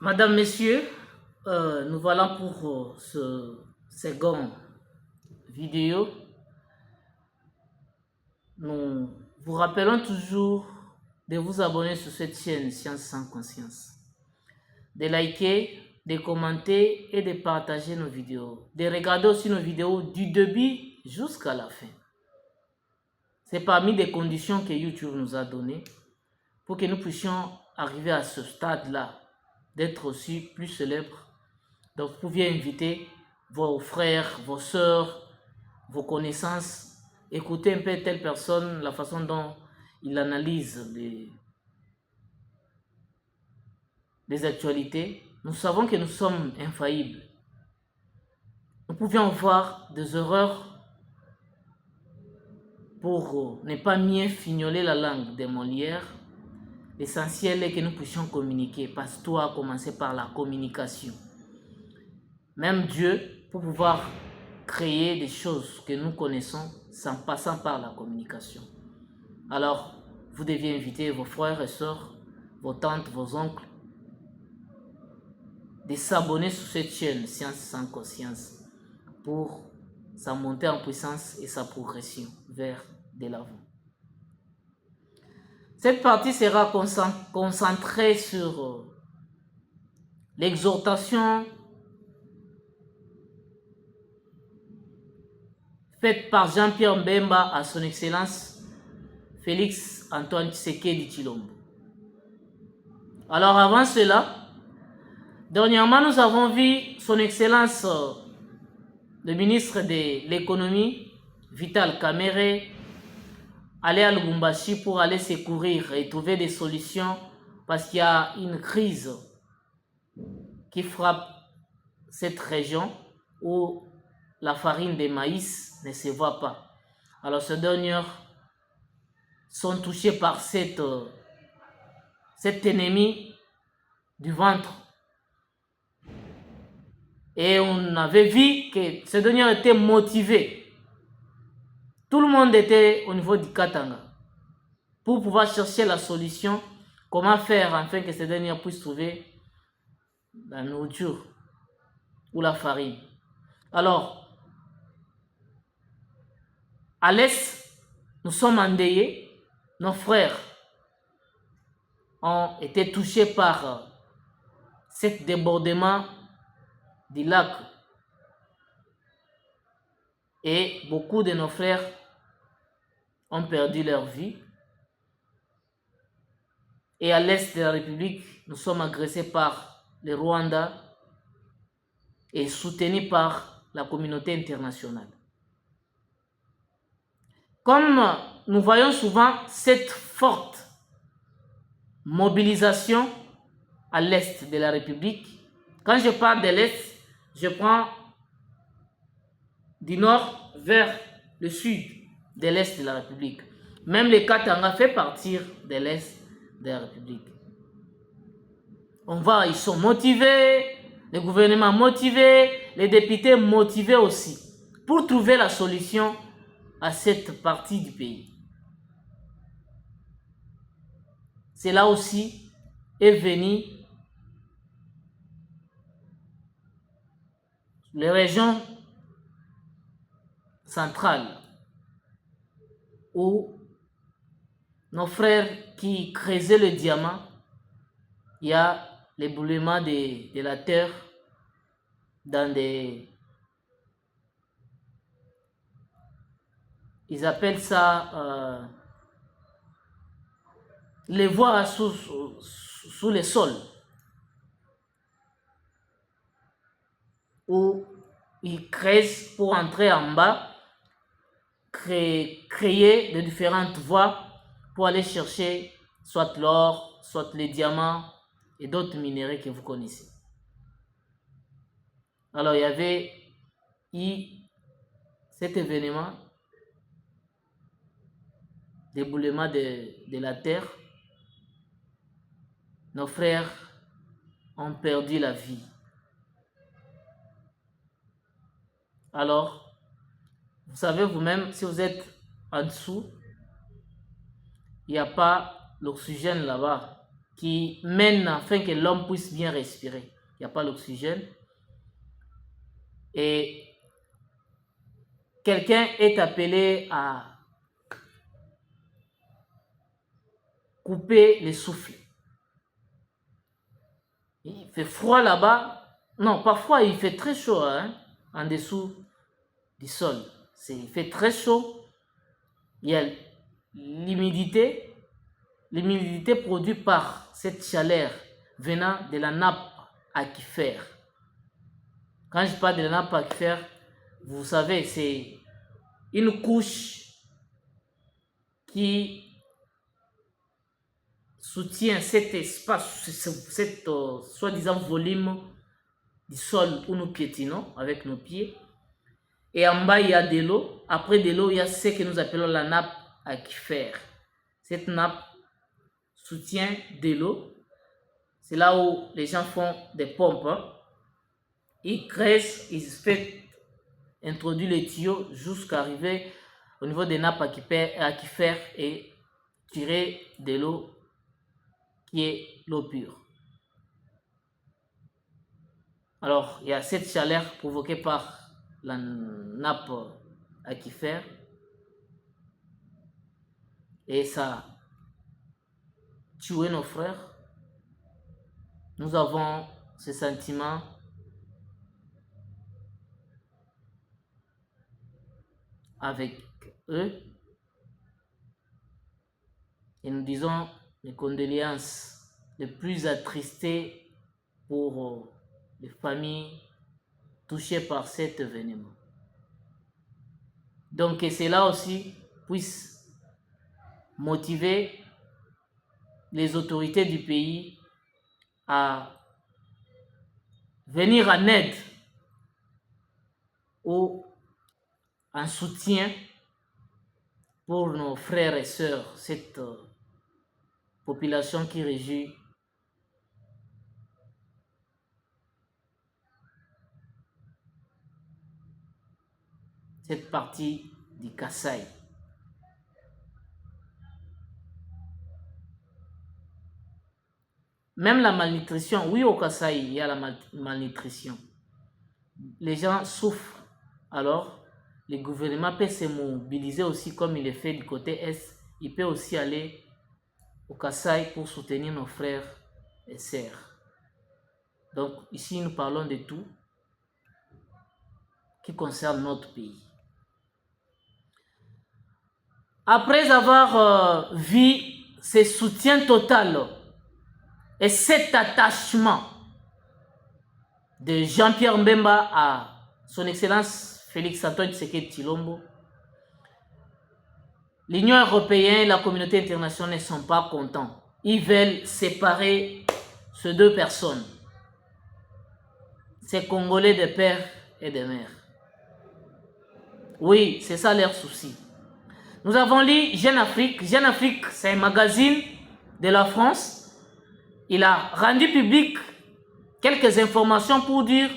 Madame, Messieurs, nous voilà pour ce second vidéo. Nous vous rappelons toujours de vous abonner sur cette chaîne Science sans conscience, de liker, de commenter et de partager nos vidéos, de regarder aussi nos vidéos du début jusqu'à la fin. C'est parmi des conditions que YouTube nous a données pour que nous puissions arriver à ce stade-là, d'être aussi plus célèbres. Donc, vous pouviez inviter vos frères, vos sœurs, vos connaissances, écouter un peu telle personne, la façon dont il analyse les actualités. Nous savons que nous sommes infaillibles. Nous pouvions voir des erreurs pour ne pas mieux fignoler la langue de Molière. L'essentiel est que nous puissions communiquer, parce que tout a commencé par la communication. Même Dieu, pour pouvoir créer des choses que nous connaissons, en passant par la communication. Alors, vous deviez inviter vos frères et sœurs, vos tantes, vos oncles, de s'abonner sur cette chaîne Science sans conscience pour sa montée en puissance et sa progression vers de l'avant. Cette partie sera concentrée sur l'exhortation faite par Jean-Pierre Mbemba à son Excellence Félix Antoine Tshisekedi Tshilombo. Alors avant cela, dernièrement nous avons vu son Excellence le ministre de l'économie, Vital Kamerhe, aller à Lubumbashi pour aller secourir et trouver des solutions parce qu'il y a une crise qui frappe cette région où la farine de maïs ne se voit pas. Alors ces derniers sont touchés par cet ennemi du ventre. Et on avait vu que ces derniers étaient motivés. Tout le monde était au niveau du Katanga pour pouvoir chercher la solution, comment faire afin que ces derniers puissent trouver la nourriture ou la farine. Alors, à l'est, nous sommes endeuillés. Nos frères ont été touchés par ce débordement du lac. Et beaucoup de nos frères ont perdu leur vie. Et à l'est de la République, nous sommes agressés par le Rwanda et soutenus par la communauté internationale. Comme nous voyons souvent cette forte mobilisation à l'est de la République, quand je parle de l'est, je prends du nord vers le sud de l'est de la République. Même le Katanga fait partie de l'est de la République. On voit, ils sont motivés, le gouvernement motivé, les députés motivés aussi, pour trouver la solution à cette partie du pays. C'est là aussi est venu les régions centrales où nos frères qui creusaient le diamant, il y a l'éboulement de la terre dans des... Ils appellent ça les voies sous le sol, où ils creusent pour entrer en bas, créer de différentes voies pour aller chercher soit l'or, soit les diamants et d'autres minéraux que vous connaissez. Alors il y avait cet événement d'éboulement de la terre. Nos frères ont perdu la vie. Alors, vous savez vous-même, si vous êtes en dessous, il n'y a pas l'oxygène là-bas. qui mène afin que l'homme puisse bien respirer. Il n'y a pas l'oxygène. Et quelqu'un est appelé à couper les souffles. Il fait froid là-bas. Non, parfois il fait très chaud hein, en dessous du sol. Il fait très chaud. Il y a l'humidité. L'humidité produite par cette chaleur venant de la nappe aquifère. Quand je parle de la nappe aquifère, vous savez, c'est une couche qui soutient cet espace, cet soi-disant volume du sol où nous piétinons avec nos pieds. Et en bas, il y a de l'eau. Après de l'eau, il y a ce que nous appelons la nappe aquifère. Cette nappe soutient de l'eau. C'est là où les gens font des pompes. Hein. Ils creusent, ils font introduire les tuyaux jusqu'à arriver au niveau des nappes aquifères et tirer de l'eau qui est l'eau pure. Alors, il y a cette chaleur provoquée par la nappe aquifère et ça tue nos frères. Nous avons ce sentiment avec eux et nous disons les condoléances les plus attristées pour les familles touchées par cet événement. Donc que cela aussi puisse motiver les autorités du pays à venir en aide ou en soutien pour nos frères et sœurs, cette population qui régit cette partie du Kasaï. Même la malnutrition, oui au Kasaï, il y a la malnutrition. Les gens souffrent, alors le gouvernement peut se mobiliser aussi comme il est fait du côté Est. Il peut aussi aller au Kasaï pour soutenir nos frères et sœurs. Donc ici nous parlons de tout qui concerne notre pays. Après avoir vu ce soutien total et cet attachement de Jean-Pierre Mbemba à son Excellence Félix-Antoine Tshisekedi Tshilombo, l'Union européenne et la communauté internationale ne sont pas contents. Ils veulent séparer ces deux personnes, ces Congolais de père et de mère. Oui, c'est ça leur souci. Nous avons lu Jeune Afrique. Jeune Afrique, c'est un magazine de la France. Il a rendu public quelques informations pour dire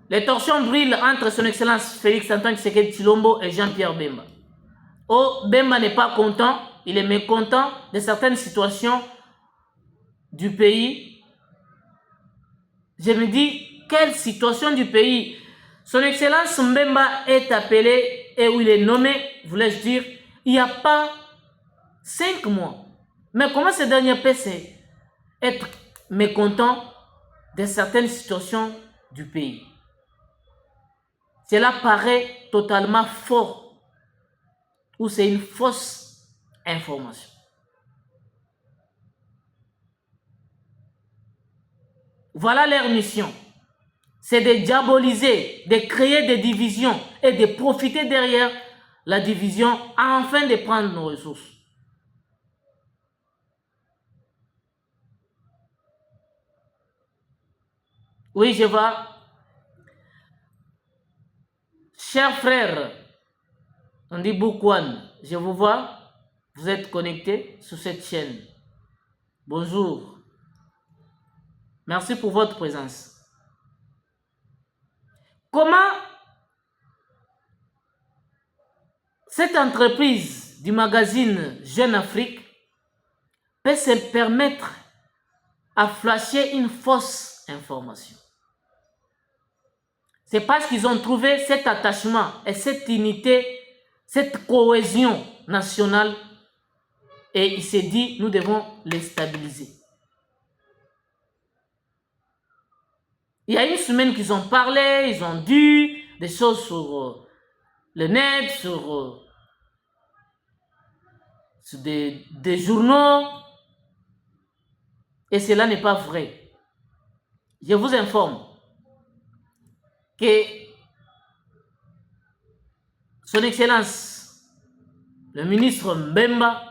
les torsions brûlent entre son Excellence Félix-Antoine Tshisekedi Tshilombo et Jean-Pierre Bemba. Oh, Bemba n'est pas content, il est mécontent de certaines situations du pays. Je me dis, quelle situation du pays? Son Excellence Mbemba est appelé et où il est nommé, voulais-je dire, il n'y a pas 5 mois. Mais comment ce dernier peut être mécontent de certaines situations du pays? Cela paraît totalement faux ou c'est une fausse information. Voilà leur mission. C'est de diaboliser, de créer des divisions et de profiter derrière la division afin de prendre nos ressources. Oui, je vois. Chers frères, on dit Boukwan, je vous vois, vous êtes connectés sur cette chaîne. Bonjour. Merci pour votre présence. Comment cette entreprise du magazine Jeune Afrique peut se permettre à flasher une fausse information. C'est parce qu'ils ont trouvé cet attachement et cette unité, cette cohésion nationale, et il s'est dit, nous devons les stabiliser. Il y a une semaine qu'ils ont parlé, ils ont dit des choses sur le net, sur des journaux, et cela n'est pas vrai. Je vous informe que Son Excellence, le ministre Mbemba,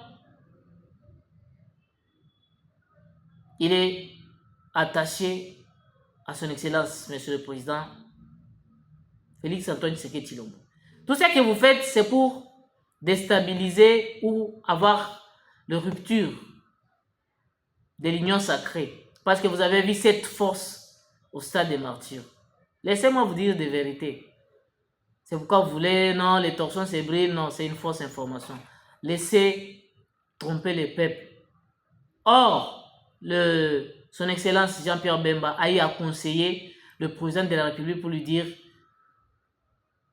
il est attaché à Son Excellence, Monsieur le Président Félix Antoine Tshisekedi Tshilombo. Tout ce que vous faites, c'est pour déstabiliser ou avoir de rupture de l'union sacrée. Parce que vous avez vu cette force au stade des martyrs. Laissez-moi vous dire des vérités. C'est pourquoi vous voulez, non, les torsions s'ébrilent, non, c'est une fausse information. Laissez tromper les peuples. Or, son Excellence Jean-Pierre Bemba a eu à conseiller le président de la République pour lui dire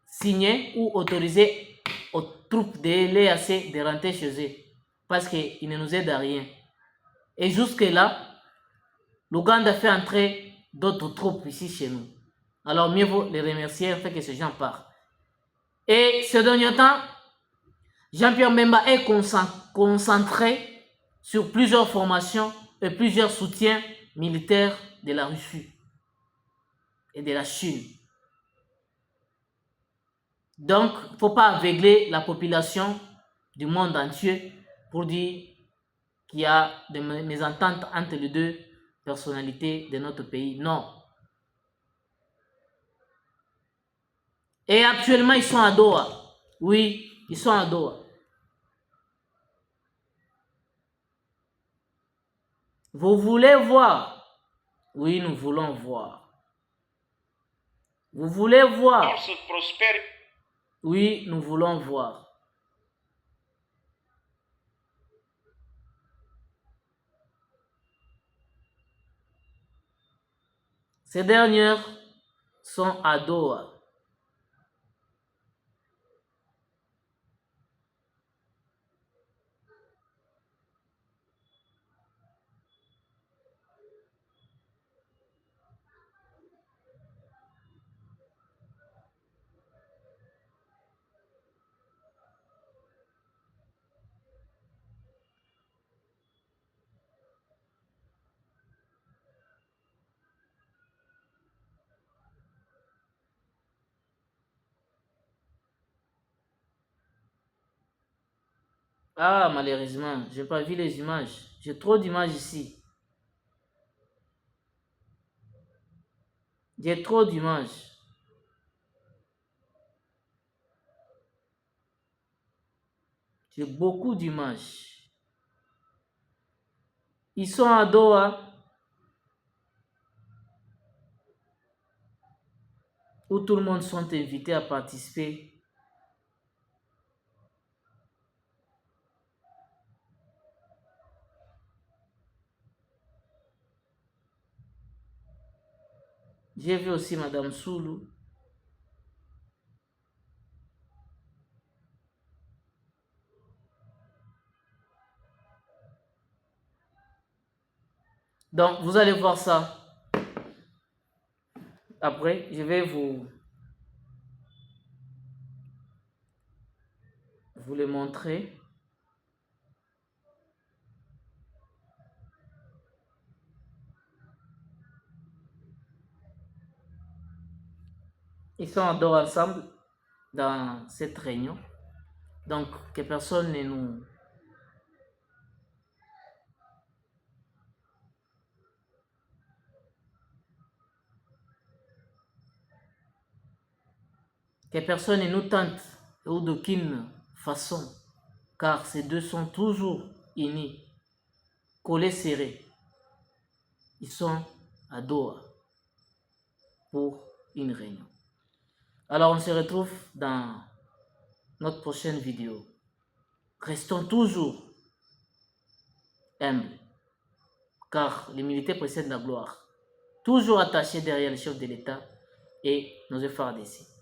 signer ou autoriser aux troupes de l'EAC de rentrer chez eux parce qu'ils ne nous aident à rien. Et jusque-là, l'Ouganda fait entrer d'autres troupes ici chez nous. Alors mieux vaut les remercier afin que ces gens partent. Et ce dernier temps, Jean-Pierre Bemba est concentré sur plusieurs formations et plusieurs soutiens militaires de la Russie et de la Chine. Donc, il ne faut pas aveugler la population du monde entier pour dire qu'il y a des mésententes entre les deux personnalités de notre pays. Non. Et actuellement, ils sont à Doha. Oui, ils sont à Doha. Vous voulez voir? Oui, nous voulons voir. Vous voulez voir? Oui, nous voulons voir. Ces dernières sont à Doha. Ah, malheureusement, je n'ai pas vu les images. J'ai trop d'images ici. J'ai trop d'images. J'ai beaucoup d'images. Ils sont à Doha, où tout le monde sont invités à participer. J'ai vu aussi Madame Soulou. Donc, vous allez voir ça. Après, je vais vous les montrer. Ils sont en dehors ensemble dans cette réunion. Donc, que personne ne nous... Que personne ne nous tente ou d'aucune façon, car ces deux sont toujours unis, collés serrés. Ils sont à Doha pour une réunion. Alors on se retrouve dans notre prochaine vidéo. Restons toujours humbles, car l'humilité précède la gloire. Toujours attaché derrière le chef de l'État et nos efforts d'ici.